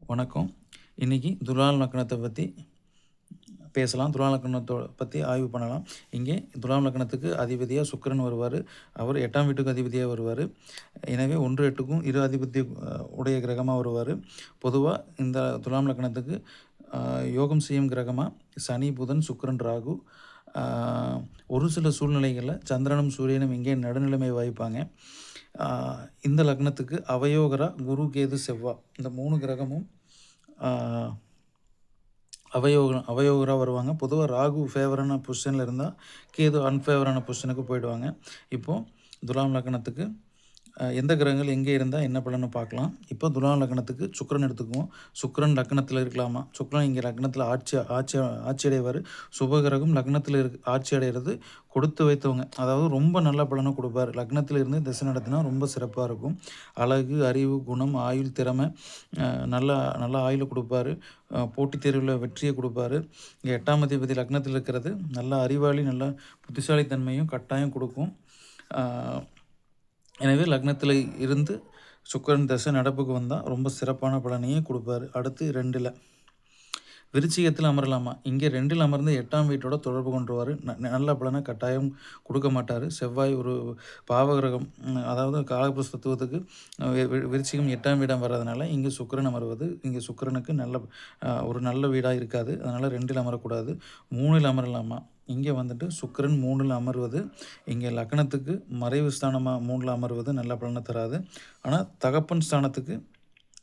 வணக்கம். இன்றைக்கி துலாம் லக்னத்தை பற்றி பேசலாம். துலாம் லக்னத்தை பற்றி ஆய்வு பண்ணலாம். இங்கே துலாம் லக்னத்துக்கு அதிபதியாக சுக்கிரன் வருவார். அவர் 8ஆம் வீட்டுக்கு அதிபதியாக வருவார். எனவே 1, 8க்கும் இரு அதிபதி உடைய கிரகமாக வருவார். பொதுவாக இந்த துலாம் லக்னத்துக்கு யோகம் செய்யும் கிரகமாக சனி, புதன், சுக்கிரன், ராகு. ஒரு சில சூழ்நிலைகளில் சந்திரனும் சூரியனும் இங்கே நடுநிலைமை வாய்ப்பாங்க. இந்த லக்னத்துக்கு அவயோகரா குரு, கேது, செவ்வாய் இந்த 3 கிரகமும் அவயோகராக வருவாங்க. பொதுவாக ராகு ஃபேவரான பொசிஷனில் இருந்தால் கேது அன்ஃபேவரான பொசிஷனுக்கு போயிடுவாங்க. இப்போது துலாம் லக்னத்துக்கு எந்த கிரகங்கள் எங்கே இருந்தால் என்ன பலன்னு பார்க்கலாம். இப்போ துலாம் லக்னத்துக்கு சுக்கிரன் எடுத்துக்குவோம். சுக்கிரன் லக்னத்தில் இருக்கலாமா? சுக்கிரன் இங்கே லக்னத்தில் ஆட்சி அடைவார். சுபகிரகம் லக்னத்தில் ஆட்சி அடைகிறது கொடுத்து வைத்தவங்க, அதாவது ரொம்ப நல்ல பலனை கொடுப்பார். லக்னத்தில் இருந்து திசை நடத்தினா ரொம்ப சிறப்பாக இருக்கும். அழகு, அறிவு, குணம், ஆயுள், திறமை, நல்ல ஆயுளை கொடுப்பாரு. போட்டித் தேர்வில் வெற்றியை கொடுப்பாரு. இங்கே 8ஆம் அதிபதி லக்னத்தில் இருக்கிறது நல்ல அறிவாளி, நல்ல புத்திசாலித்தன்மையும் கட்டாயம் கொடுக்கும். எனவே லக்னத்தில் இருந்து சுக்கிரன் தசை நடப்புக்கு வந்தால் ரொம்ப சிறப்பான பலனையே கொடுப்பார். அடுத்து 2ல் விருச்சிகத்தில் அமரலாமா? இங்கே 2ல் அமர்ந்து 8ஆம் வீட்டோட தொடர்பு கொண்டுருவார். நல்ல பலனை கட்டாயம் கொடுக்க மாட்டார். செவ்வாய் ஒரு பாவகிரகம், அதாவது காலபுருஷ தத்துவத்துக்கு விருச்சிகம் 8ஆம் வீடம் வர்றதுனால இங்கே சுக்கிரன் அமர்வது இங்கே சுக்கிரனுக்கு ஒரு நல்ல வீடாக இருக்காது. அதனால் 2ல் அமரக்கூடாது. 3ல் அமரலாமா? இங்கே வந்துட்டு சுக்கிரன் 3ல் அமர்வது இங்கே லக்னத்துக்கு மறைவு ஸ்தானமாக 3ல் அமர்வது நல்ல பலனை தராது. ஆனால்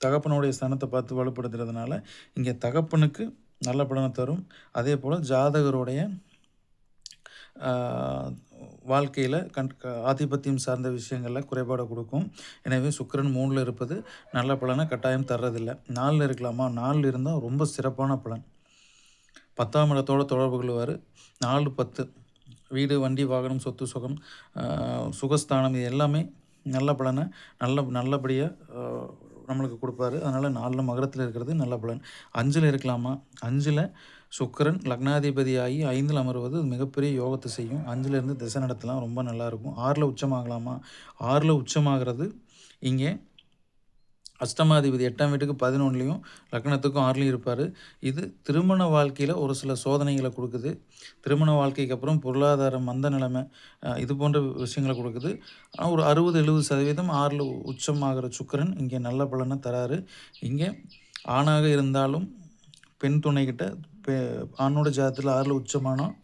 தகப்பனுடைய ஸ்தானத்தை பார்த்து வலுப்படுத்துறதுனால இங்கே தகப்பனுக்கு நல்ல பலனை தரும். அதே போல் ஜாதகருடைய வாழ்க்கையில் ஆதிபத்தியம் சார்ந்த விஷயங்களில் குறைபாடு கொடுக்கும். எனவே சுக்கிரன் 3ல் இருப்பது நல்ல பலனை கட்டாயம் தர்றதில்லை. 4ல் இருக்கலாமா? 4ல் இருந்தால் ரொம்ப சிறப்பான பலன். 10ஆம் இடத்தோடு தொடர்பு கொள்வார். 4, 10 வீடு, வண்டி, வாகனம், சொத்து, சுகம், சுகஸ்தானம் இது எல்லாமே நல்ல பலனை நல்லபடியாக நம்மளுக்கு கொடுப்பாரு. அதனால் 4ல் மகரத்தில் இருக்கிறது நல்ல பலன். 5ல் இருக்கலாமா? 5ல் சுக்கிரன் லக்னாதிபதியாகி 5ல் அமர்வது மிகப்பெரிய யோகத்தை செய்யும். 5லேருந்து திசை நடத்தலாம், ரொம்ப நல்லாயிருக்கும். 6ல் உச்சமாகலாமா? 6ல் உச்சமாகிறது இங்கே அஷ்டமாதிபதி 8ஆம் வீட்டுக்கு 11லையும் லக்னத்துக்கும் 6லையும் இருப்பார். இது திருமண வாழ்க்கையில் ஒரு சில சோதனைகளை கொடுக்குது. திருமண வாழ்க்கைக்கு அப்புறம் பொருளாதார மந்த நிலைமை இது போன்ற விஷயங்களை கொடுக்குது. ஆனால் ஒரு 60-70% 6ல் உச்சமாகிற சுக்கிரன் இங்கே நல்ல பலனை தராரு. இங்கே ஆணாக இருந்தாலும் பெண் துணைக்கிட்ட ஆணோட ஜாதகத்தில் 6ல் உச்சமானோம்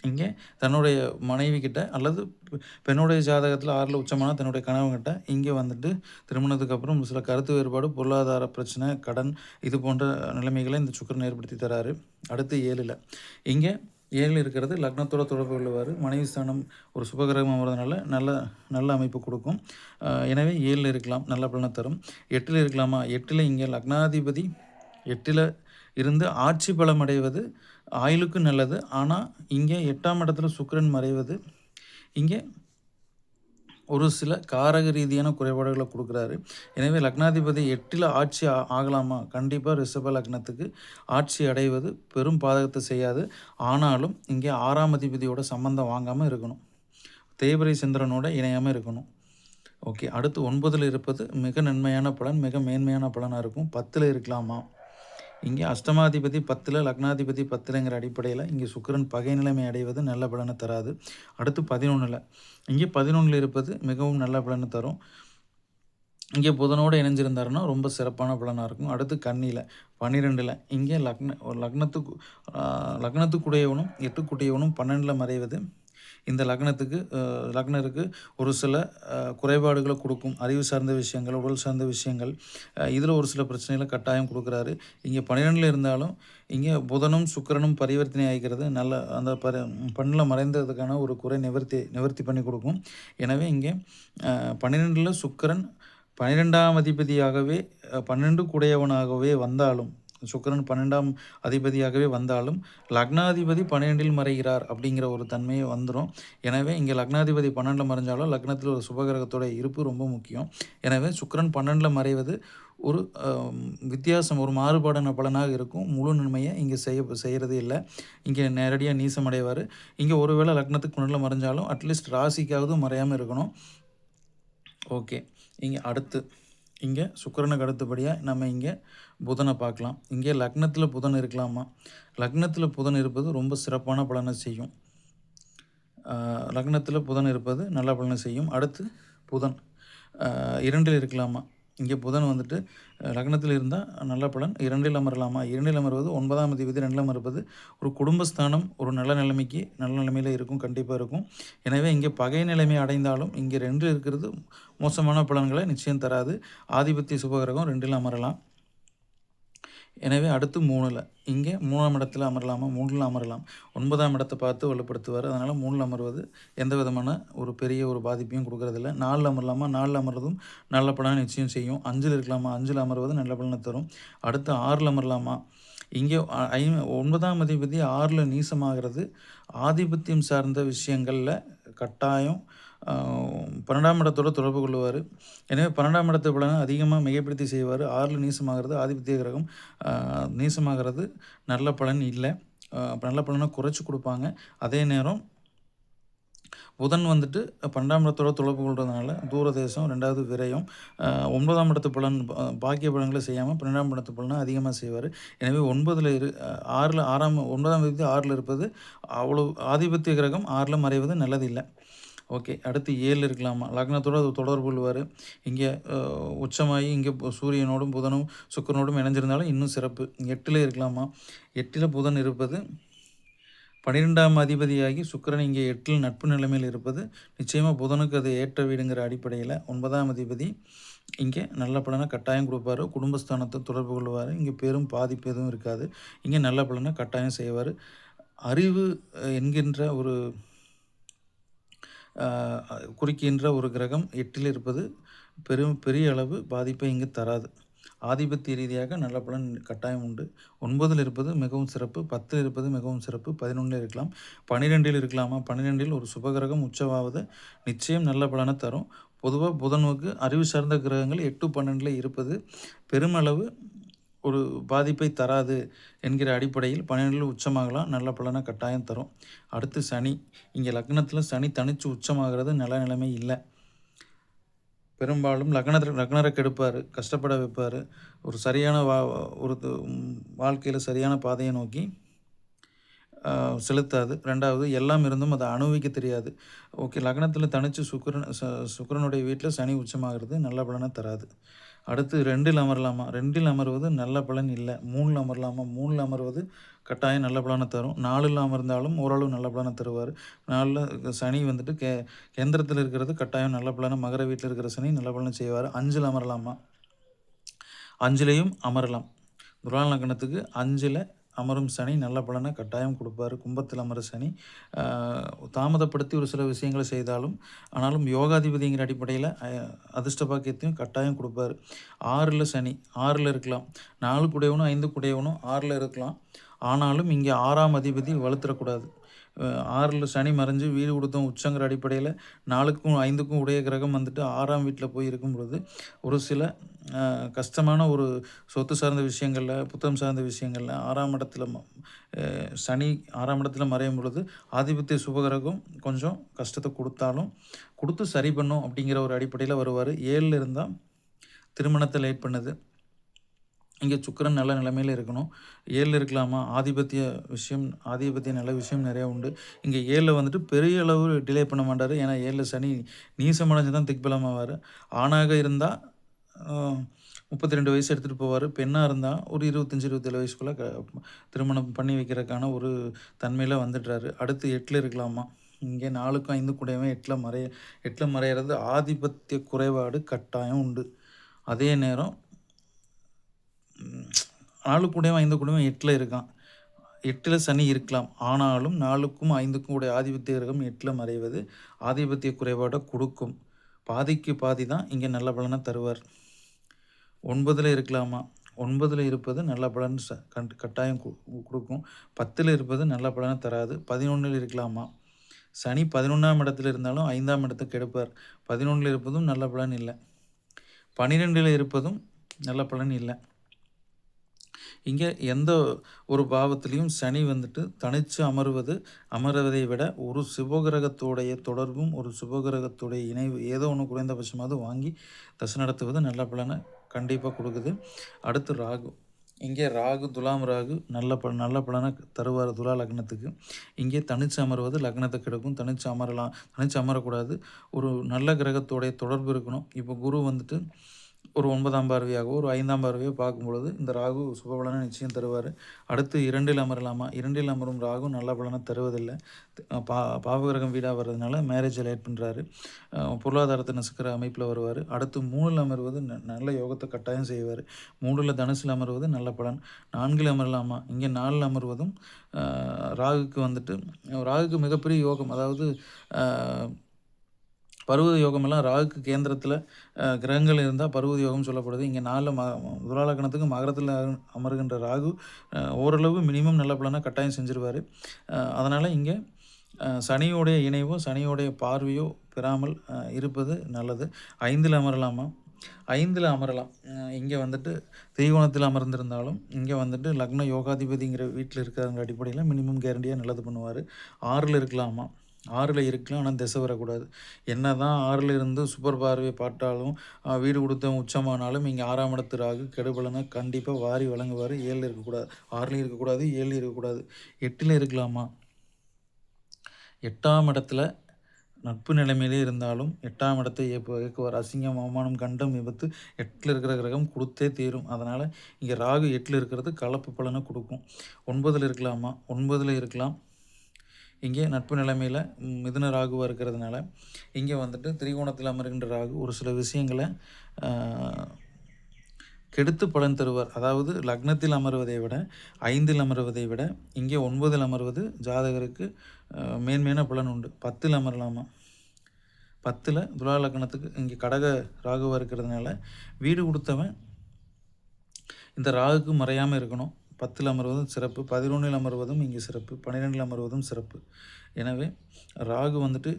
இங்கே தன்னுடைய மனைவி கிட்ட அல்லது பெண்ணுடைய ஜாதகத்தில் 6ல் உச்சமானால் தன்னுடைய கணவன்கிட்ட இங்கே வந்துட்டு திருமணத்துக்கு அப்புறம் சில கருத்து வேறுபாடு, பொருளாதார பிரச்சனை, கடன் இது போன்ற நிலைமைகளை இந்த சுக்கிரன் ஏற்படுத்தி தராரு. அடுத்து 7ல் இங்கே 7ல் இருக்கிறது லக்னத்தோட தொடர்பு கொள்வார். மனைவி ஸ்தானம் ஒரு சுபகிரகம் வர்றதுனால நல்ல அமைப்பு கொடுக்கும். எனவே 7ல் இருக்கலாம், நல்ல பலனை தரும். 8ல் இருக்கலாமா? 8ல் இங்கே லக்னாதிபதி 8ல் இருந்து ஆட்சி பலம் அடைவது ஆயுளுக்கு நல்லது. ஆனால் இங்கே 8ஆம் இடத்துல சுக்கிரன் மறைவது இங்கே ஒரு சில காரக ரீதியான குறைபாடுகளை கொடுக்குறாரு. எனவே லக்னாதிபதி 8ல் ஆட்சி ஆகலாமா? கண்டிப்பாக ரிஷப லக்னத்துக்கு ஆட்சி அடைவது பெரும் பாதகத்தை செய்யாது. ஆனாலும் இங்கே 6ஆம் அதிபதியோட சம்பந்தம் வாங்காமல் இருக்கணும். தேய்பிரை சந்திரனோட இணையாமல் இருக்கணும். ஓகே. அடுத்து 9ல் இருப்பது மிக நன்மையான பலன், மிக மேன்மையான பலனாக இருக்கும். 10ல் இருக்கலாமா? இங்கே அஷ்டமாதிபதி 10ல், லக்னாதிபதி 10ங்கிற அடிப்படையில் இங்கே சுக்கிரன் பகை நிலைமை அடைவது நல்ல பலனை தராது. அடுத்து 11ல் இங்கே 11ல் இருப்பது மிகவும் நல்ல பலனை தரும். இங்கே புதனோடு இணைஞ்சிருந்தாருன்னா ரொம்ப சிறப்பான பலனாக இருக்கும். அடுத்து கன்னியில் 12ல் இங்கே லக்னத்துக்குடையவனும் 8க்குடையவனும் 12ல் மறைவது இந்த லக்னருக்கு ஒரு சில குறைபாடுகளை கொடுக்கும். அறிவு சார்ந்த விஷயங்கள், உடல் சார்ந்த விஷயங்கள், இதில் ஒரு சில பிரச்சனைகளை கட்டாயம் கொடுக்குறாரு. இங்கே 12ல் இருந்தாலும் இங்கே புதனும் சுக்கிரனும் பரிவர்த்தனை ஆகிக்கிறது அந்த 12ல் மறைந்ததுக்கான ஒரு குறை நிவர்த்தி பண்ணி கொடுக்கும். எனவே இங்கே 12ல் சுக்கிரன் 12ஆம் அதிபதியாகவே 12 குடையவனாகவே வந்தாலும் சுக்கிரன் 12ஆம் அதிபதியாகவே வந்தாலும் லக்னாதிபதி 12ல் மறைகிறார் அப்படிங்கிற ஒரு தன்மையை வந்துடும். எனவே இங்கே லக்னாதிபதி 12ல் மறைஞ்சாலும் லக்னத்தில் ஒரு சுபகிரகத்தோட இருப்பு ரொம்ப முக்கியம். எனவே சுக்கிரன் 12ல் மறைவது ஒரு வித்தியாசம், ஒரு மாறுபாடான பலனாக இருக்கும். முழு நன்மையை இங்கே செய்கிறது இல்லை. இங்கே நேரடியாக நீசமடைவார். இங்கே ஒருவேளை லக்னத்துக்கு 12ல் மறைஞ்சாலும் அட்லீஸ்ட் ராசிக்காவது மறையாமல் இருக்கணும். ஓகே. இங்கே அடுத்து இங்கே சுக்கிரனுக்கு அடுத்தபடியாக நம்ம இங்கே புதனை பார்க்கலாம். இங்கே லக்னத்தில் புதன் இருக்கலாமா? லக்னத்தில் புதன் இருப்பது ரொம்ப சிறப்பான பலனை செய்யும். லக்னத்தில் புதன் இருப்பது நல்ல பலனை செய்யும். அடுத்து புதன் 2ல் இருக்கலாமா? இங்கே புதன் வந்துட்டு லக்னத்தில் இருந்தால் நல்ல பலன். 2ல் அமரலாமா? 2ல் அமர்வது 9ஆம் அதிபதி 2ல் அமர்வது ஒரு குடும்பஸ்தானம் ஒரு நல்ல நிலைமைக்கு நல்ல நிலைமையில் இருக்கும், கண்டிப்பாக இருக்கும். எனவே இங்கே பகை நிலைமை அடைந்தாலும் இங்கே 2 இருக்கிறது மோசமான பலன்களை நிச்சயம் தராது. ஆதிபத்திய சுபகிரகம் 2ல் அமரலாம். எனவே அடுத்து 3ல் இங்கே 3ஆம் இடத்துல அமரலாமா? 3ல் அமரலாம். 9ஆம் இடத்தை பார்த்து வலுப்படுத்துவார். அதனால் 3ல் அமர்வது எந்த விதமான ஒரு பெரிய ஒரு பாதிப்பையும் கொடுக்கறதில்ல. 4ல் அமரலாமா? 4ல் அமர்றதும் நல்ல பலனை நிச்சயம் செய்யும். 5ல் இருக்கலாமா? 5ல் அமர்வது நல்ல பலனை தரும். அடுத்து 6ல் அமரலாமா? இங்கே 9ஆம் அதிபதி 6ல் நீசமாகிறது ஆதிபத்தியம் சார்ந்த விஷயங்களில் கட்டாயம் 12ஆம் இடத்தோட தொடர்பு கொள்ளுவார். எனவே 12ஆம் இடத்து பலனை அதிகமாக மிகைப்படுத்தி செய்வார். 6ல் நீசமாகிறது ஆதிபத்திய கிரகம் நீசமாகிறது நல்ல பலன் இல்லை. நல்ல பலனை குறைச்சி கொடுப்பாங்க. அதே நேரம் புதன் வந்துட்டு 12ஆம் இடத்தோட தொடர்பு கொள்றதுனால தூரதேசம், 2வது விரயம், 9ஆம் இடத்து பலன் பாக்கிய பலன்களை செய்யாமல் 12ஆம் இடத்து பலனை அதிகமாக செய்வார். எனவே 9ல் 9ஆம் தேதி 6ல் இருப்பது அவ்வளோ ஆதிபத்திய கிரகம் 6ல் மறைவது நல்லது இல்லை. ஓகே. அடுத்து 7 இருக்கலாமா? லக்னத்தோடு அது தொடர்பு கொள்வார். இங்கே உச்சமாகி இங்கே சூரியனோடும் புதனும் சுக்கிரனோடும் இணைஞ்சிருந்தாலும் இன்னும் சிறப்பு. 8ல் இருக்கலாமா? 8ல் புதன் இருப்பது 12ஆம் அதிபதியாகி சுக்கிரன் இங்கே 8ல் நட்பு நிலைமையில் இருப்பது நிச்சயமாக புதனுக்கு அது ஏற்ற வீடுங்கிற அடிப்படையில் 9ஆம் அதிபதி இங்கே நல்ல பலனை கட்டாயம் கொடுப்பாரு. குடும்பஸ்தானத்தை தொடர்பு கொள்வார். இங்கே பெரும் பாதிப்பு எதுவும் இருக்காது. இங்கே நல்ல பலனை கட்டாயம் செய்வார். அறிவு என்கின்ற ஒரு குறிக்கின்ற ஒரு கிரகம் 8ல் இருப்பது பெரிய அளவு பாதிப்பை இங்கு தராது. ஆதிபத்திய ரீதியாக நல்ல பலன் கட்டாயம் உண்டு. 9ல் இருப்பது மிகவும் சிறப்பு. 10ல் இருப்பது மிகவும் சிறப்பு. 11ல் இருக்கலாம். 12ல் இருக்கலாமா? 12ல் ஒரு சுபகிரகம் உச்சமாவது நிச்சயம் நல்ல பலனை தரும். பொதுவாக புதனுக்கு அறிவு சார்ந்த கிரகங்கள் 8, 12ல் இருப்பது பெருமளவு ஒரு பாதிப்பை தராது என்கிற அடிப்படையில் 12ல் உச்சமாகலாம், நல்ல பலனை கட்டாயம் தரும். அடுத்து சனி. இங்கே லக்னத்தில் சனி தனித்து உச்சமாகிறது நல்ல நிலைமை இல்லை. பெரும்பாலும் லக்னரை கெடுப்பார், கஷ்டப்பட வைப்பார். ஒரு சரியான ஒரு வாழ்க்கையில் சரியான பாதையை நோக்கி செலுத்தாது. 2வது எல்லாம் இருந்தும் அதை அனுபவிக்க தெரியாது. ஓகே. லக்னத்தில் தனித்து சுக்கிரனுடைய வீட்டில் சனி உச்சமாகிறது நல்ல பலனை தராது. அடுத்து 2ல் அமரலாமா? 2ல் அமர்வது நல்ல பலன் இல்லை. 3ல் அமரலாமா? 3ல் அமர்வது கட்டாயம் நல்ல பலனை தரும். 4ல் அமர்ந்தாலும் ஓரளவு நல்ல பலனை தருவார். 4ல் சனி வந்துட்டு கேந்திரத்தில் இருக்கிறது கட்டாயம் நல்ல பலனை, மகர வீட்டில் இருக்கிற சனி நல்ல பலனை செய்வார். 5ல் அமரலாமா? 5லையும் அமரலாம். துலாம் லக்னத்துக்கு 5ல் அமரும் சனி நல்ல பலனை கட்டாயம் கொடுப்பார். கும்பத்தில் அமர சனி தாமதப்படுத்தி ஒரு சில விஷயங்களை செய்தாலும் ஆனாலும் யோகாதிபதிங்கிற அடிப்படையில் அதிர்ஷ்ட பாக்கியத்தையும் கட்டாயம் கொடுப்பார். 6ல் சனி 6ல் இருக்கலாம். 4 கூடையவனும் 5 கூடையவனும் 6ல் இருக்கலாம். ஆனாலும் இங்கே 6ஆம் அதிபதி வலுத்துறக்கூடாது. 6ல் சனி மறைஞ்சு வீடு கொடுத்தோம் உச்சங்கிற அடிப்படையில் 4க்கும் 5க்கும் உடைய கிரகம் வந்துட்டு 6ஆம் வீட்டில் போய் இருக்கும் பொழுது ஒரு சில கஷ்டமான ஒரு சொத்து சார்ந்த விஷயங்களில், புத்தகம் சார்ந்த விஷயங்களில் 6ஆம் இடத்துல சனி 6ஆம் இடத்துல மறையும் பொழுது ஆதிபத்திய சுபகிரகம் கொஞ்சம் கஷ்டத்தை கொடுத்து சரி பண்ணும் அப்படிங்கிற ஒரு அடிப்படையில் வருவார். 7ல் இருந்தால் திருமணத்தை லேட் பண்ணுது. இங்கே சுக்கிரன் நல்ல நிலைமையில் இருக்கணும். 7ல் இருக்கலாமா? ஆதிபத்திய நல்ல விஷயம் நிறையா உண்டு. இங்கே 7ல் வந்துட்டு பெரிய அளவு டிலே பண்ண மாட்டார். ஏன்னா 7ல் சனி நீசமடைஞ்சு தான் திக்பலமாவார். ஆணாக இருந்தால் 32 வயசு எடுத்துகிட்டு போவார். பெண்ணாக இருந்தால் ஒரு 25, 27 வயசுக்குள்ளே திருமணம் பண்ணி வைக்கிறதுக்கான ஒரு தன்மையில் வந்துடுறாரு. அடுத்து 8ல் இருக்கலாமா? இங்கே 4க்கும் 5 கூடவே 8ல் மறையிறது ஆதிபத்திய குறைபாடு கட்டாயம் உண்டு. அதே நேரம் 4 கூடயும் 5 கூடயும் 8ல் இருக்கான். 8ல் சனி இருக்கலாம். ஆனாலும் 4க்கும் 5க்கும் உடைய ஆதிபத்திய கிரகம் 8ல் மறைவது ஆதிபத்திய குறைபாட்டை கொடுக்கும். பாதிக்கு பாதி தான் இங்கே நல்ல பலனை தருவார். 9ல் இருக்கலாமா? 9ல் இருப்பது நல்ல பலன் கட்டாயம் கொடுக்கும். 10ல் இருப்பது நல்ல பலனை தராது. 11ல் இருக்கலாமா? சனி 11ஆம் இடத்துல இருந்தாலும் 5ஆம் இடத்தை கெடுப்பார். 11ல் இருப்பதும் நல்ல பலன் இல்லை. 12ல் இருப்பதும் நல்ல பலன் இல்லை. இங்கே எந்த ஒரு பாவத்திலையும் சனி வந்துட்டு தனித்து அமர்வதை விட ஒரு சுபகிரகத்தோடைய தொடர்பும் ஒரு சுபகிரகத்துடைய இணைவு ஏதோ ஒன்று குறைந்தபட்சமாவது வாங்கி தசை நடத்துவது நல்ல பலனை கண்டிப்பாக கொடுக்குது. அடுத்து ராகு. இங்கே ராகு, துலாம் ராகு நல்ல பலனை தருவார் துலா லக்னத்துக்கு. இங்கே தனிச்சு அமர்வது லக்னத்தை கெடுக்கும். தனிச்சு அமரக்கூடாது. ஒரு நல்ல கிரகத்தோடைய தொடர்பு இருக்கணும். இப்போ குரு வந்துட்டு ஒரு 9ஆம் பார்வையாகவோ ஒரு 5ஆம் பார்வையோ பார்க்கும்பொழுது இந்த ராகு சுபபலனை நிச்சயம் தருவார். அடுத்து 2ல் அமரலாமா? 2ல் அமரும் ராகு நல்ல பலனை தருவதில்லை. பாவகிரகம் வீடாக வர்றதுனால மேரேஜை லேட் பண்ணுறாரு. பொருளாதாரத்தை நசுக்கிற அமைப்பில் வருவார். அடுத்து 3ல் அமர்வது நல்ல யோகத்தை கட்டாயம் செய்வார். 3ல் தனுசில் அமர்வது நல்ல பலன். 4ல் அமரலாமா? இங்கே 4ல் அமர்வதும் ராகுக்கு மிகப்பெரிய யோகம். அதாவது பருவத யோகமெல்லாம் ராகுக்கு கேந்திரத்தில் கிரகங்கள் இருந்தால் பருவத யோகம் சொல்லப்படுது. இங்கே 4 துலா லக்னத்துக்கு மகரத்தில் அமர்கின்ற ராகு ஓரளவு மினிமம் நல்ல பலனை கட்டாயம் செஞ்சிருவார். அதனால் இங்கே சனியோடைய இணைவோ சனியோடைய பார்வையோ பெறாமல் இருப்பது நல்லது. 5ல் அமரலாமா? 5ல் அமரலாம். இங்கே வந்துட்டு திரிகோணத்தில் அமர்ந்திருந்தாலும் இங்கே வந்துட்டு லக்ன யோகாதிபதிங்கிற வீட்டில் இருக்கிற அடிப்படையில் மினிமம் கேரண்டியாக நல்லது பண்ணுவார். 6ல் இருக்கலாமா? 6ல் இருக்கலாம். ஆனால் திசை வரக்கூடாது. என்ன தான் 6ல் இருந்து சூப்பர் பார்வையை பார்த்தாலும் வீடு கொடுத்த உச்சமானாலும் இங்கே 6ஆம் இடத்து ராகு கெடுபலனை கண்டிப்பாக வாரி வழங்குவார். 7ல் இருக்கக்கூடாது. 6லையும் இருக்கக்கூடாது. 7லையும் இருக்கக்கூடாது. 8ல் இருக்கலாமா? 8ஆம் இடத்துல நட்பு நிலைமையிலே இருந்தாலும் 8ஆம் இடத்தை இயக்குவார். அசிங்கம், அவமானம், கண்டம், விபத்து 8ல் இருக்கிற கிரகம் கொடுத்தே தீரும். அதனால் இங்கே ராகு 8ல் இருக்கிறது கலப்பு பலனை கொடுக்கும். 9ல் இருக்கலாமா? 9ல் இருக்கலாம். இங்கே நட்பு நிலைமையில் மிதுன ராகுவாக இருக்கிறதுனால இங்கே வந்துட்டு திரிகோணத்தில் அமர்கின்ற ராகு ஒரு சில விஷயங்களை கெடுத்து பலன் தருவார். அதாவது லக்னத்தில் அமர்வதை விட 5ல் அமர்வதை விட இங்கே 9ல் அமர்வது ஜாதகருக்கு மேன்மையான பலன் உண்டு. 10ல் அமரலாமா? 10ல் துலா லக்னத்துக்கு இங்கே கடக ராகுவாக இருக்கிறதுனால வீடு கொடுத்தவன் இந்த ராகுக்கு மறையாமல் இருக்கணும். 10ல் அமர்வதும் சிறப்பு. 11ல் அமர்வதும் இங்கே சிறப்பு. 12ல் அமர்வதும் சிறப்பு. எனவே ராகு வந்துட்டு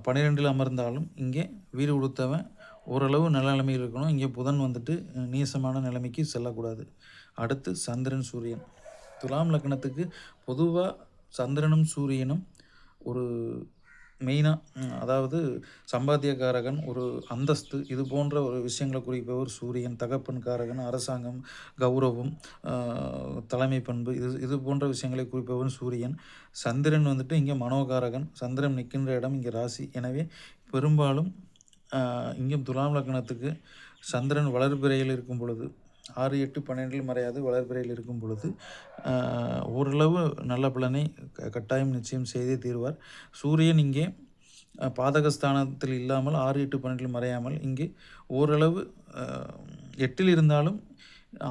12ல் அமர்ந்தாலும் இங்கே வீடு கொடுத்தவன் ஓரளவு நல்ல நிலைமையில் இருக்கணும். இங்கே புதன் வந்துட்டு நீசமான நிலைமைக்கு செல்லக்கூடாது. அடுத்து சந்திரன், சூரியன். துலாம் லக்னத்துக்கு பொதுவாக சந்திரனும் சூரியனும் ஒரு மெயினாக, அதாவது சம்பாத்தியக்காரகன், ஒரு அந்தஸ்து, இது போன்ற ஒரு விஷயங்களை குறிப்பவர் சூரியன். தகப்பன் காரகன், அரசாங்கம், கௌரவம், தலைமை பண்பு, இது போன்ற விஷயங்களை குறிப்பவன் சூரியன். சந்திரன் வந்துட்டு இங்கே மனோகாரகன். சந்திரன் நிற்கின்ற இடம் இங்கே ராசி. எனவே பெரும்பாலும் இங்கே துலாம் லக்னத்துக்கு சந்திரன் வளர்பிறையில் இருக்கும் பொழுது 6, 8, 12ல் மறையாது வளர்பிறையில் இருக்கும் பொழுது ஓரளவு நல்ல பலனை கட்டாயம் நிச்சயம் செய்தே தீர்வார். சூரியன் இங்கே பாதகஸ்தானத்தில் இல்லாமல் 6, 8, 12ல் மறையாமல் இங்கே ஓரளவு 8ல் இருந்தாலும்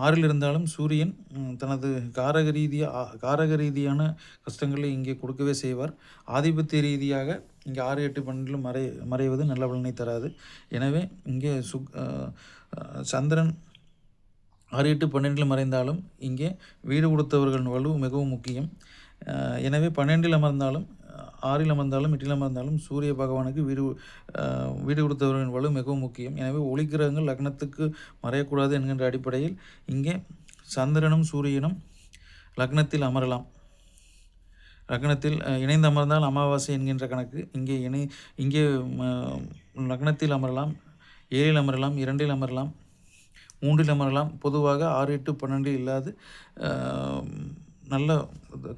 6ல் இருந்தாலும் சூரியன் தனது காரக ரீதியான கஷ்டங்களை இங்கே கொடுக்கவே செய்வார். ஆதிபத்திய ரீதியாக இங்கே 6, 8, 12ல் மறைவது நல்ல பலனை தராது. எனவே இங்கே சந்திரன் 6, 8, 12ல் மறைந்தாலும் இங்கே வீடு கொடுத்தவர்களின் வலு மிகவும் முக்கியம். எனவே 12ல் அமர்ந்தாலும் 6ல் அமர்ந்தாலும் 8ல் அமர்ந்தாலும் சூரிய பகவானுக்கு வீடு கொடுத்தவர்களின் வலு மிகவும் முக்கியம். எனவே ஒளிக்கிரகங்கள் லக்னத்துக்கு மறையக்கூடாது என்கின்ற அடிப்படையில் இங்கே சந்திரனும் சூரியனும் லக்னத்தில் அமரலாம். லக்னத்தில் இணைந்து அமர்ந்தால் அமாவாசை என்கின்ற கணக்கு. இங்கே லக்னத்தில் அமரலாம். 7ல் அமரலாம். 2ல் அமரலாம். 3ல் அமரலாம். பொதுவாக 6, 8, 12 இல்லாது நல்ல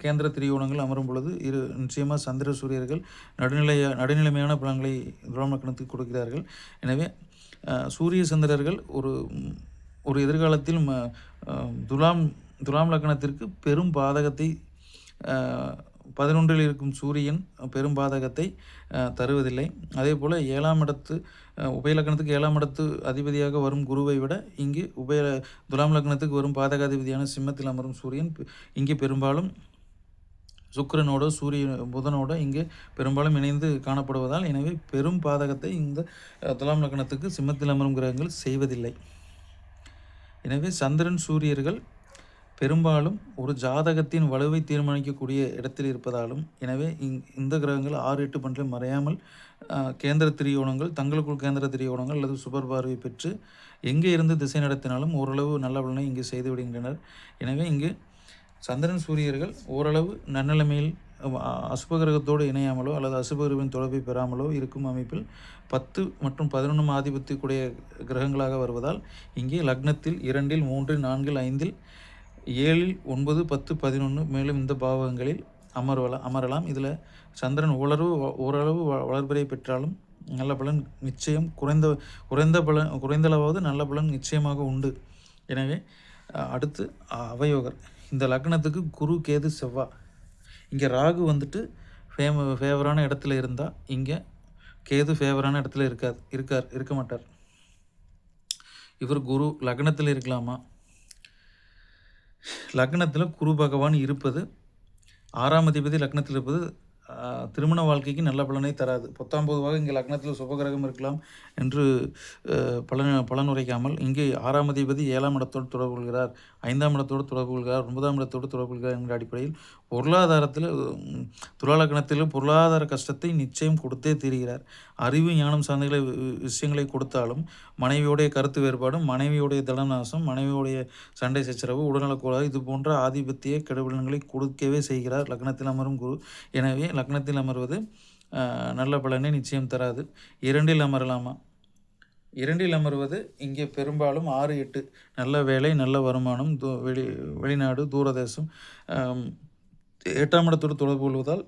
கேந்திர திரிகோணங்கள் அமரும் பொழுது நிச்சயமாக சந்திர சூரியர்கள் நடுநிலைமையான பலன்களை துலாம் லக்னத்துக்கு கொடுக்கிறார்கள். எனவே சூரிய சந்திரர்கள் ஒரு எதிர்காலத்தில் துலாம் லக்னத்திற்கு பெரும் பாதகத்தை 11ல் இருக்கும் சூரியன் பெரும் பாதகத்தை தருவதில்லை. அதே போல் 7ஆம் இடத்து உபயலக்னத்துக்கு 7ஆம் இடத்து அதிபதியாக வரும் குருவை விட இங்கு துலாம் லக்னத்துக்கு வரும் பாதகாதிபதியான சிம்மத்தில் அமரும் சூரியன் இங்கே பெரும்பாலும் சுக்கிரனோட புதனோட இங்கே பெரும்பாலும் இணைந்து காணப்படுவதால் எனவே பெரும் பாதகத்தை இந்த துலாம் லக்னத்துக்கு சிம்மத்தில் அமரும் கிரகங்கள் செய்வதில்லை. எனவே சந்திரன் சூரியர்கள் பெரும்பாலும் ஒரு ஜாதகத்தின் வலுவை தீர்மானிக்கக்கூடிய இடத்தில் இருப்பதாலும், எனவே இந்த கிரகங்கள் 6, 8, 12 மறையாமல் கேந்திர திரிகோணங்கள், தங்களுக்குள் கேந்திர திரிகோணங்கள் அல்லது சுபர் பார்வை பெற்று எங்கே இருந்து திசை நடத்தினாலும் ஓரளவு நல்ல பலனை இங்கு செய்து விடுகின்றனர். எனவே இங்கு சந்திரன் சூரியர்கள் ஓரளவு நன்னிலைமையில் அசுப கிரகத்தோடு இணையாமலோ அல்லது அசுப கிரகத்தின் தொடர்பை பெறாமலோ இருக்கும் அமைப்பில் 10 மற்றும் 11 ஆதிபத்தியக்கூடிய கிரகங்களாக வருவதால் இங்கே லக்னத்தில் 2, 3, 4, 5, 7, 9, 10, 11 மேலும் இந்த பாவகங்களில் அமரலாம். இதில் சந்திரன் ஓரளவு வளர்பிறை பெற்றாலும் நல்ல பலன் நிச்சயம் குறைந்தளவாவது நல்ல பலன் நிச்சயமாக உண்டு. எனவே அடுத்து அவயோகர். இந்த லக்னத்துக்கு குரு, கேது, செவ்வாய். இங்கே ராகு வந்துட்டு ஃபேவரான இடத்துல இருந்தால் இங்கே கேது ஃபேவரான இடத்துல இருக்க மாட்டார். இவர் குரு லக்னத்தில் இருக்கலாமா? லக்னத்தில் குரு பகவான் இருப்பது 6ஆம் அதிபதி லக்னத்தில் இருப்பது திருமண வாழ்க்கைக்கு நல்ல பலனை தராது. 19 இங்கே லக்னத்தில் சுபகிரகம் இருக்கலாம் என்று பலன் உரைக்காமல் இங்கே 6ஆம் அதிபதி 7ஆம் இடத்தோடு தொடர்பு கொள்கிறார், 5ஆம் இடத்தோடு தொடர்பு கொள்கிறார், 9ஆம் இடத்தோடு தொடர்பு கொள்கிறார் என்கிற அடிப்படையில் பொருளாதாரத்தில் துலா லக்னத்திலும் பொருளாதார கஷ்டத்தை நிச்சயம் கொடுத்தே தீர்கிறார். அறிவு ஞானம் சார்ந்த விஷயங்களை கொடுத்தாலும் மனைவியோடைய கருத்து வேறுபாடும், மனைவியோடைய தனநாசம், மனைவியோடைய சண்டை சச்சரவு, உடல்நலக்கூடாது இது போன்ற ஆதிபத்திய கெடுபலன்களை கொடுக்கவே செய்கிறார் லக்னத்தில் அமரும் குரு. எனவே லக்னத்தில் அமர்வது நல்ல பலனை நிச்சயம் தராது. 2இல் அமரலாமா? 2இல் அமர்வது இங்கே பெரும்பாலும் 6, 8 நல்ல வேலை, நல்ல வருமானம், வெளிநாடு, தூரதேசம், 8ஆம் இடத்தோடு தொடர்பு கொள்வதால்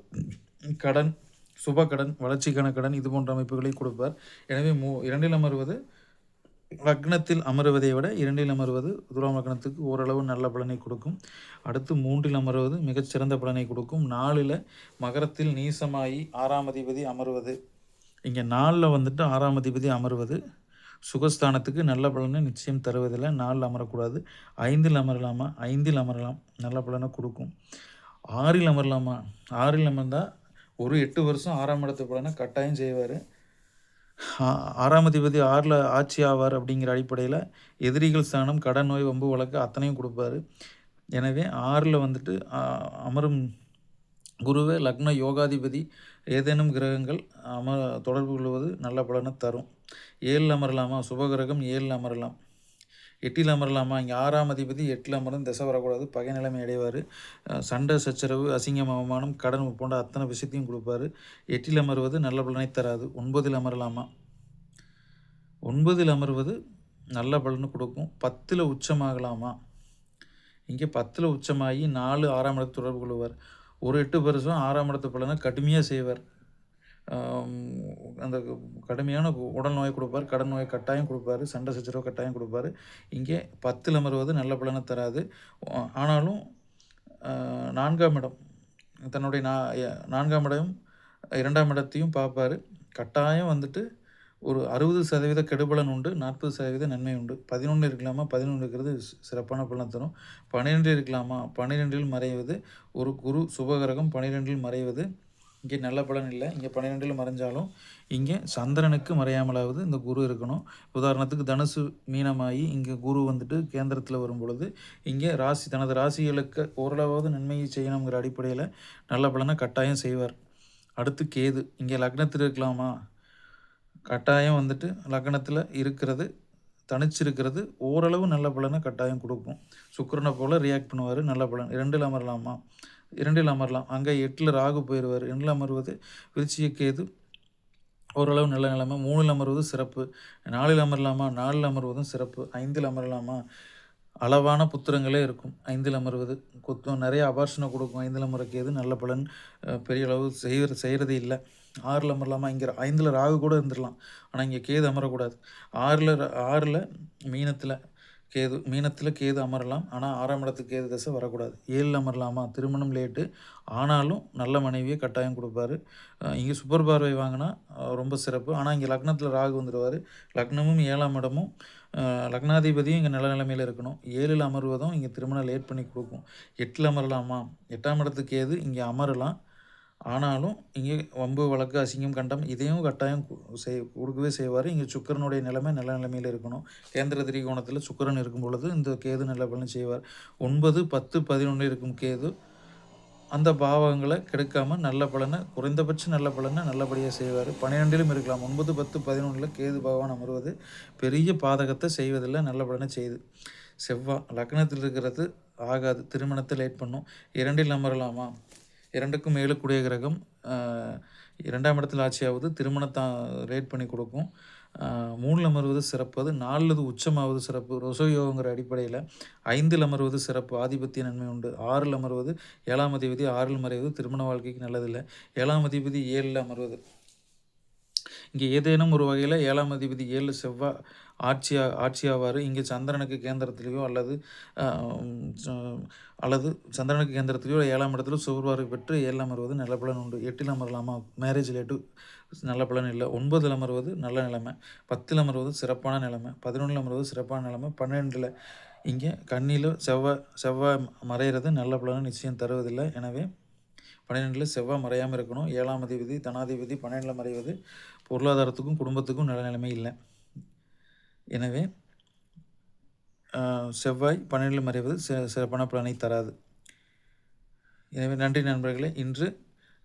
கடன், சுப கடன், வளர்ச்சிக்கான கடன் இது போன்ற அமைப்புகளை கொடுப்பார். எனவே 2இல் அமர்வது லக்னத்தில் அமர்வதை விட 2இல் அமர்வது துலாம் லக்னத்துக்கு ஓரளவு நல்ல பலனை கொடுக்கும். அடுத்து 3இல் அமர்வது மிகச்சிறந்த பலனை கொடுக்கும். 4இல் மகரத்தில் நீசமாகி 6ஆம் அதிபதி அமர்வது. இங்கே 4இல் வந்துட்டு 6ஆம் அதிபதி அமர்வது சுகஸ்தானத்துக்கு நல்ல பலனை நிச்சயம் தருவதில்லை. 4இல் அமரக்கூடாது. 5இல் அமரலாமா? 5இல் அமரலாம், நல்ல பலனை கொடுக்கும். 6இல் அமரலாமா? 6இல் அமர்ந்தால் ஒரு 8 வருஷம் 6ஆம் இடத்து பலனை கட்டாயம் செய்வார். 6ஆம் அதிபதி 6இல் ஆட்சி ஆவார் அப்படிங்கிற அடிப்படையில் எதிரிகள் ஸ்தானம், கடன், நோய், வம்பு, வழக்கு அத்தனையும் கொடுப்பாரு. எனவே 6இல் வந்துட்டு அமரும் குருவே லக்ன யோகாதிபதி ஏதேனும் கிரகங்கள் தொடர்பு கொள்வது நல்ல பலனை தரும். 7இல் அமரலாமா? சுபகிரகம் 7இல் அமரலாம். 8இல் அமரலாமா? இங்கே 6ஆம் அதிபதி 8இல் அமர்ந்து திசை வரக்கூடாது, பகை நிலைமை அடைவார். சண்டை சச்சரவு, அசிங்கம், அவமானம், கடன் போன்ற அத்தனை விஷயத்தையும் கொடுப்பாரு. 8இல் அமர்வது நல்ல பலனை தராது. 9இல் அமரலாமா? 9இல் அமர்வது நல்ல பலனை கொடுக்கும். 10இல் உச்சமாகலாமா? இங்கே 10இல் உச்சமாகி 4, 6ஆம் இடத்தை தொடர்பு கொள்வார். ஒரு 8 வருஷம் 6ஆம் இடத்து பலனை கடுமையாக செய்வார். அந்த கடுமையான உடல் நோயை கொடுப்பார், கடன் நோயை கட்டாயம் கொடுப்பார், சண்டை சச்சரவு கட்டாயம் கொடுப்பார். இங்கே 10இல் அமர்வது நல்ல பலனை தராது. ஆனாலும் 4ஆம் இடம் தன்னுடைய 4ஆம் இடம் 2ஆம் இடத்தையும் பார்ப்பார். கட்டாயம் வந்துட்டு ஒரு 60% கெடுபலன் உண்டு, 40% நன்மை உண்டு. 11 இருக்கலாமா? 11 இருக்கிறது சிறப்பான பலனை தரும். 12 இருக்கலாமா? 12இல் மறைவது ஒரு குரு சுபகிரகம் 12இல் மறைவது இங்கே நல்ல பலன் இல்லை. இங்கே 12இல் மறைஞ்சாலும் இங்கே சந்திரனுக்கு மறையாமலாவது இந்த குரு இருக்கணும். உதாரணத்துக்கு தனுசு மீனமாகி இங்கே குரு வந்துட்டு கேந்திரத்தில் வரும் பொழுது இங்கே தனது ராசிகளுக்கு ஓரளவாவது நன்மையை செய்யணுங்கிற அடிப்படையில் நல்ல பலனை கட்டாயம் செய்வார். அடுத்து கேது. இங்கே லக்னத்தில் இருக்கலாமா? கட்டாயம் வந்துட்டு லக்னத்தில் இருக்கிறது, தனிச்சிருக்கிறது ஓரளவு நல்ல பலனை கட்டாயம் கொடுக்கும். சுக்கிரனை போல் ரியாக்ட் பண்ணுவார், நல்ல பலன். 2இல் அமரலாமா? 2இல் அமரலாம். அங்கே 8இல் ராகு போயிடுவார். 2இல் அமர்வது விருச்சிக கேது ஓரளவு நல்ல நிலைமை. 3இல் அமர்வது சிறப்பு. 4இல் அமரலாமா? 4இல் அமர்வதும் சிறப்பு. 5இல் அமரலாமா? அளவான புத்திரங்களே இருக்கும். 5இல் அமர்வது நிறைய அபார்ஷனை கொடுக்கும். 5இல் அமர கேது நல்ல பலன் பெரிய அளவு செய்கிறது இல்லை. 6இல் அமரலாமா? இங்கே 5இல் ராகு கூட இருந்துடலாம், ஆனால் இங்கே கேது அமரக்கூடாது. 6இல் மீனத்தில் கேது அமரலாம், ஆனால் 6ஆம் இடத்துக்கு கேது தசை வரக்கூடாது. 7இல் அமரலாமா? திருமணம் லேட்டு, ஆனாலும் நல்ல மனைவியை கட்டாயம் கொடுப்பாரு. இங்கே சுப்பர் பார்வை வாங்கினா ரொம்ப சிறப்பு. ஆனால் இங்கே லக்னத்தில் ராகு வந்துடுவார். லக்னமும் 7ஆம் இடமும் லக்னாதிபதியும் இங்கே நல்ல நிலைமையில் இருக்கணும். 7இல் அமர்வதும் இங்கே திருமணம் லேட் பண்ணி கொடுக்கும். 8இல் அமரலாமா? 8ஆம் இடத்துக்கு கேது இங்கே அமரலாம், ஆனாலும் இங்கே வம்பு, வழக்கு, அசிங்கம், கண்டம் இதையும் கட்டாயம் கொடுக்கவே செய்வார். இங்கே சுக்கிரனுடைய நிலைமை நல்ல நிலைமையில இருக்கணும். கேந்திர திரிகோணத்தில சுக்கிரன் இருக்கும் பொழுது இந்த கேது நல்ல பலன் செய்வார். 9, 10, 11 இருக்கும் கேது அந்த பாவங்களை கெடுக்காம நல்ல பலனை குறைந்தபட்ச நல்ல பலனை நல்லபடியாக செய்வார். 12லும் இருக்கலாம். 9, 10, 11ல் கேது பகவான் அமர்வது பெரிய பாதகத்தை செய்வதில்லை, நல்ல பலனை செய்யுது. செவ்வாய் லக்னத்தில் இருக்கிறது ஆகாது, திருமணத்தை லேட் பண்ணும். 2ல் அமரலாமா? 2க்கும் 7 கூடிய கிரகம் 2ஆம் இடத்தில் ஆட்சியாவது திருமணத்தை லேட் பண்ணி கொடுக்கும். 3ல் அமர்வது சிறப்பு, அது 4ல் உச்சமாவது சிறப்பு ரோசயோகங்கிற அடிப்படையில். 5ல் அமர்வது சிறப்பு, ஆதிபத்திய நன்மை உண்டு. 6ல் அமர்வது 7ஆம் அதிபதி 6ல் மறைவது திருமண வாழ்க்கைக்கு நல்லதில்லை. 7ஆம் அதிபதி 7ல் அமர்வது இங்கே ஏதேனும் ஒரு வகையில் 7ஆம் அதிபதி 7 செவ்வாய் ஆட்சியாவார். இங்கே சந்திரனுக்கு கேந்திரத்திலேயோ அல்லது சந்திரனுக்கு கேந்திரத்திலேயோ 7ஆம் இடத்துல சுபர்வாரை பெற்று 7ல் அமர்வது நல்ல பலன் உண்டு. 8ல் அமரலாமா? மேரேஜ் லேட்டு நல்ல பலன் இல்லை. 9ல் அமர்வது நல்ல நிலைமை, 10ல் அமர்வது சிறப்பான நிலைமை, 11ல் அமர்வது சிறப்பான நிலைமை, 12ல் இங்கே கண்ணியில் செவ்வாய் மறைகிறது நல்ல பலனை நிச்சயம் தருவதில்லை. எனவே 12ல் செவ்வாய் மறையாமல் இருக்கணும். 7ஆம் அதிபதி தனாதிபதி 12ல் மறைவது பொருளாதாரத்துக்கும் குடும்பத்துக்கும் நல்ல நிலைமை இல்லை. எனவே செவ்வாய் 12ல் மறைவது சிறப்பான பலனை தராது. எனவே நன்றி நண்பர்களே. இன்று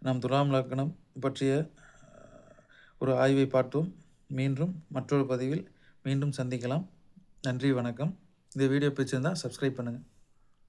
நாம் துலாம் லக்னம் பற்றிய ஒரு ஆய்வை பார்த்தோம். மீண்டும் மற்றொரு பதிவில் மீண்டும் சந்திக்கலாம். நன்றி, வணக்கம். இந்த வீடியோ பிடிச்சிருந்தால் சப்ஸ்கிரைப் பண்ணுங்கள்.